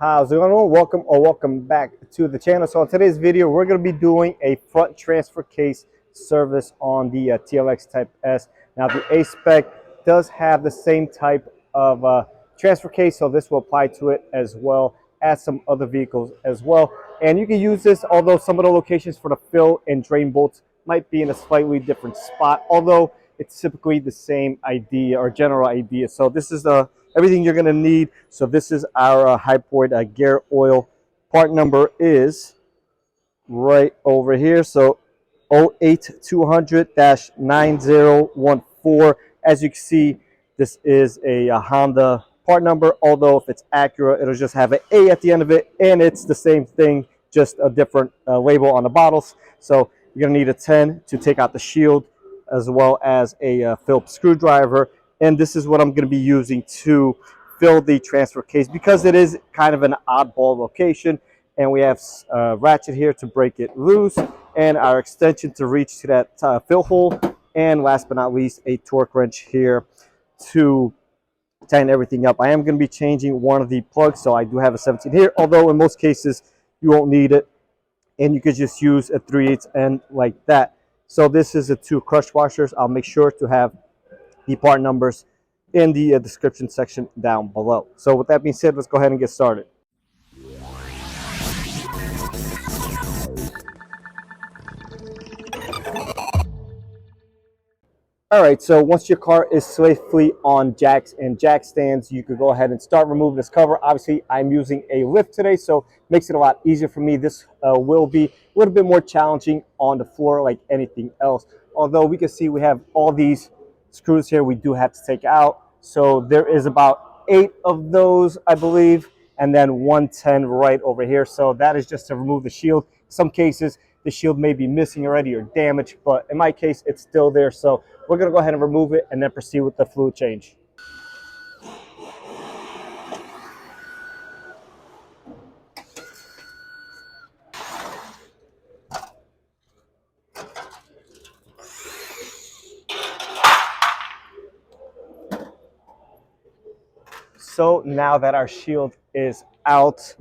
How's it going? Welcome back to the channel. So in today's video, we're going to be doing a front transfer case service on the TLX Type S. Now the A-Spec does have the same type of transfer case, so this will apply to it as well as some other vehicles as well. And you can use this, although some of the locations for the fill and drain bolts might be in a slightly different spot, although it's typically the same idea or general idea. So this is everything you're going to need. So this is our Hypoid gear oil. Part number is right over here. So 08200-9014. As you can see, this is a Honda part number, although if it's Acura, it'll just have an A at the end of it, and it's the same thing, just a different label on the bottles. So you're going to need a 10 to take out the shield, as well as a Phillips screwdriver. And this is what I'm going to be using to fill the transfer case, because it is kind of an oddball location. And we have a ratchet here to break it loose, and our extension to reach to that fill hole. And last but not least, a torque wrench here to tighten everything up. I am going to be changing one of the plugs, so I do have a 17 here, although in most cases you won't need it, and you could just use a 3/8 end like that. So this is the 2 crush washers. I'll make sure to have the part numbers in the description section down below. So with that being said, let's go ahead and get started. All right, so once your car is safely on jacks and jack stands, you could go ahead and start removing this cover. Obviously, I'm using a lift today, so it makes it a lot easier for me. This will be a little bit more challenging on the floor like anything else. Although we can see we have all these screws here we do have to take out. So there is about 8 of those, I believe, and then 110 right over here. So that is just to remove the shield. In some cases, the shield may be missing already or damaged, but in my case, it's still there. So we're going to go ahead and remove it and then proceed with the fluid change. So now that our shield is out,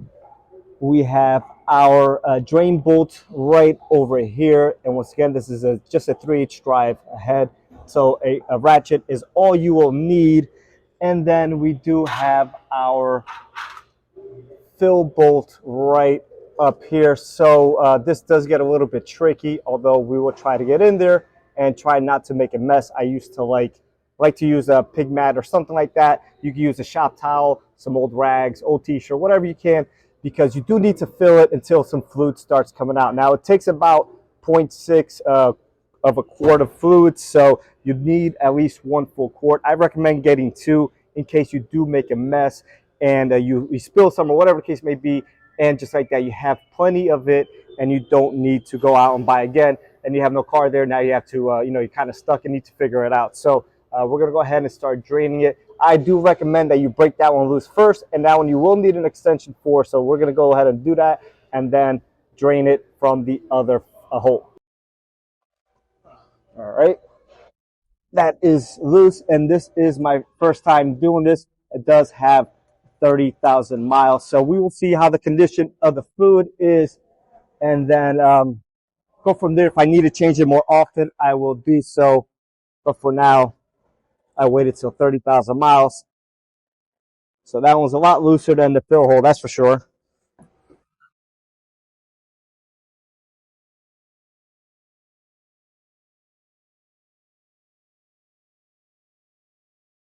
we have our drain bolt right over here. And once again, this is just a 3/8 drive ahead. So a ratchet is all you will need. And then we do have our fill bolt right up here. So this does get a little bit tricky, although we will try to get in there and try not to make a mess. I used to like to use a pig mat or something like that. You can use a shop towel, some old rags, old t-shirt, whatever you can, because you do need to fill it until some fluid starts coming out. Now it takes about 0.6 of a quart of fluid, so you need at least 1 full quart. I recommend getting 2 in case you do make a mess and you spill some or whatever the case may be, and just like that you have plenty of it and you don't need to go out and buy again, and you have no car there. Now you have to you're kind of stuck and need to figure it out. So we're going to go ahead and start draining it. I do recommend that you break that one loose first, and that one you will need an extension for. So we're going to go ahead and do that and then drain it from the other hole. All right. That is loose, and this is my first time doing this. It does have 30,000 miles. So we will see how the condition of the fluid is, and then go from there. If I need to change it more often, I will do so. But for now, I waited till 30,000 miles. So that one's a lot looser than the fill hole, that's for sure.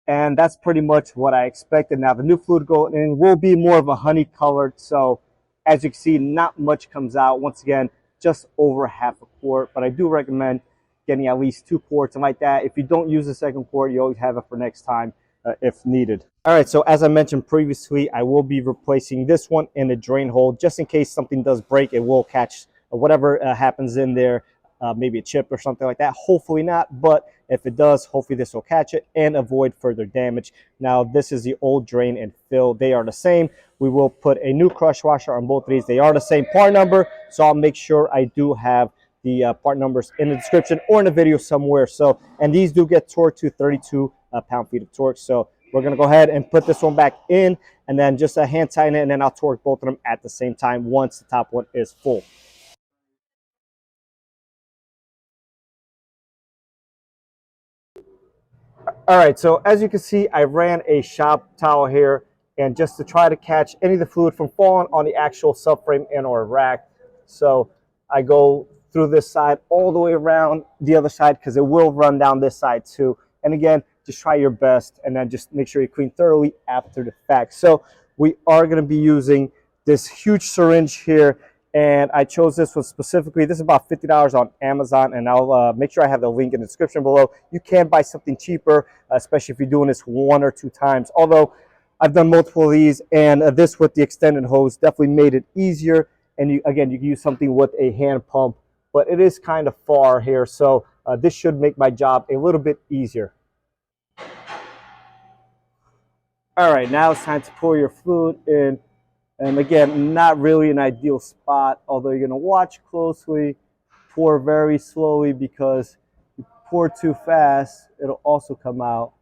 And that's pretty much what I expected. Now the new fluid going in will be more of a honey colored. So as you can see, not much comes out. Once again, just over half a quart. But I do recommend getting at least 2 quarts and like that. If you don't use the second quart, you always have it for next time if needed. All right, so as I mentioned previously, I will be replacing this one in the drain hole just in case something does break. It will catch whatever happens in there, maybe a chip or something like that. Hopefully not, but if it does, hopefully this will catch it and avoid further damage. Now, this is the old drain and fill. They are the same. We will put a new crush washer on both of these. They are the same part number, so I'll make sure I do have the part numbers in the description or in the video somewhere. So, and these do get torqued to 32 pound-feet of torque. So We're gonna go ahead and put this one back in, and then just hand tighten it, and then I'll torque both of them at the same time once the top one is full. All right, so as you can see, I ran a shop towel here, and just to try to catch any of the fluid from falling on the actual subframe and or rack. So I go through this side all the way around the other side because it will run down this side too. And again, just try your best, and then just make sure you clean thoroughly after the fact. So we are going to be using this huge syringe here, and I chose this one specifically. This is about $50 on Amazon, and I'll make sure I have the link in the description below. You can buy something cheaper, especially if you're doing this 1 or 2 times. Although I've done multiple of these, and this with the extended hose definitely made it easier. And you, again, you can use something with a hand pump, but it is kind of far here, so this should make my job a little bit easier. All right, now it's time to pour your fluid in. And again, not really an ideal spot, although you're gonna watch closely, pour very slowly, because if you pour too fast, it'll also come out.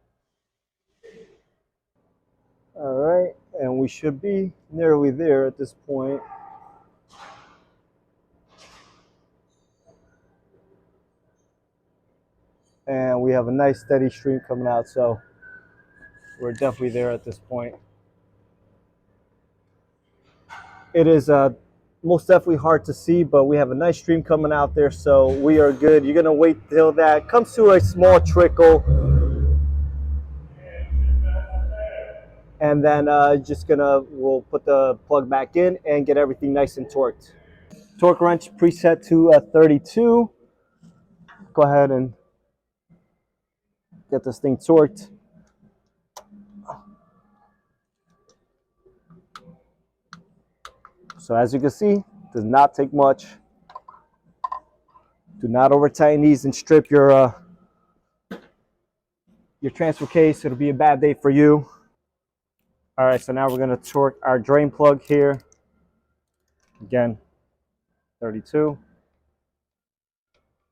All right, and we should be nearly there at this point. And we have a nice steady stream coming out, so we're definitely there at this point. It is most definitely hard to see, but we have a nice stream coming out there, so we are good. You're gonna wait till that comes to a small trickle, and then we'll put the plug back in and get everything nice and torqued. Torque wrench preset to 32. Go ahead and get this thing torqued. So as you can see, does not take much. Do not over tighten these and strip your transfer case. It'll be a bad day for you. All right, so now we're gonna torque our drain plug here. Again, 32.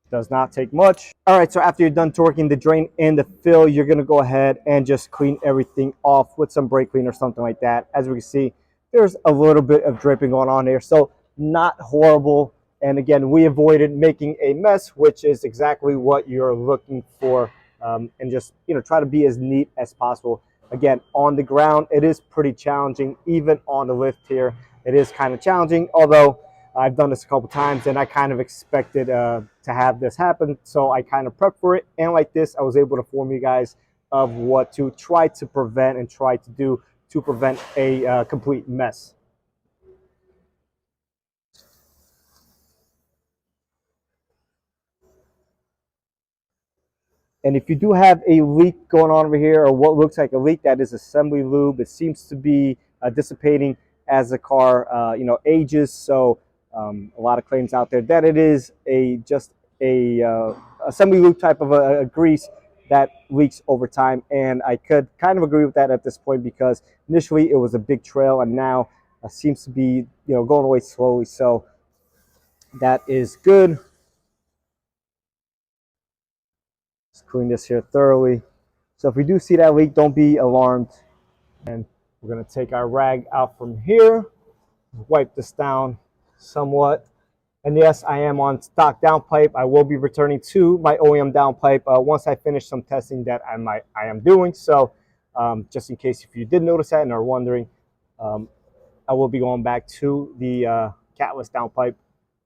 Does not take much. All right, so after you're done torquing the drain and the fill, you're gonna go ahead and just clean everything off with some brake cleaner or something like that. As we can see, there's a little bit of dripping going on here, so not horrible. And again, we avoided making a mess, which is exactly what you're looking for. And just, try to be as neat as possible. Again, on the ground, it is pretty challenging. Even on the lift here, it is kind of challenging, although I've done this a couple times, and I kind of expected to have this happen, so I kind of prepped for it. And like this, I was able to inform you guys of what to try to prevent and try to do to prevent a complete mess. And if you do have a leak going on over here, or what looks like a leak, that is assembly lube. It seems to be dissipating as the car ages. So a lot of claims out there that it is just a assembly lube type of a grease that leaks over time. And I could kind of agree with that at this point, because initially it was a big trail, and now seems to be going away slowly. So that is good. Let's clean this here thoroughly. So if we do see that leak, don't be alarmed. And we're going to take our rag out from here, wipe this down somewhat. And yes, I am on stock downpipe. I will be returning to my OEM downpipe once I finish some testing that I am doing. So just in case if you did notice that and are wondering, I will be going back to the catless downpipe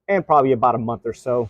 in probably about a month or so.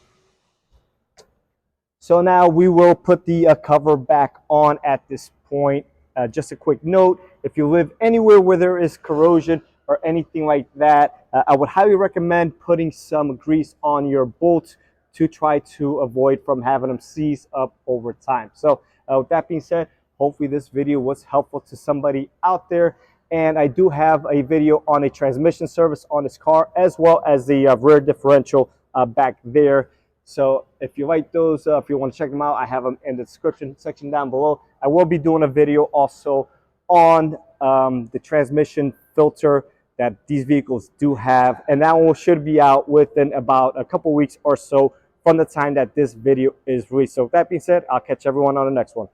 So now we will put the cover back on at this point. Just a quick note, if you live anywhere where there is corrosion or anything like that, I would highly recommend putting some grease on your bolts to try to avoid from having them seize up over time. So with that being said, hopefully this video was helpful to somebody out there. And I do have a video on a transmission service on this car, as well as the rear differential back there. So if you like those, if you want to check them out, I have them in the description section down below. I will be doing a video also on the transmission filter that these vehicles do have, and that one should be out within about a couple weeks or so from the time that this video is released. So with that being said, I'll catch everyone on the next one.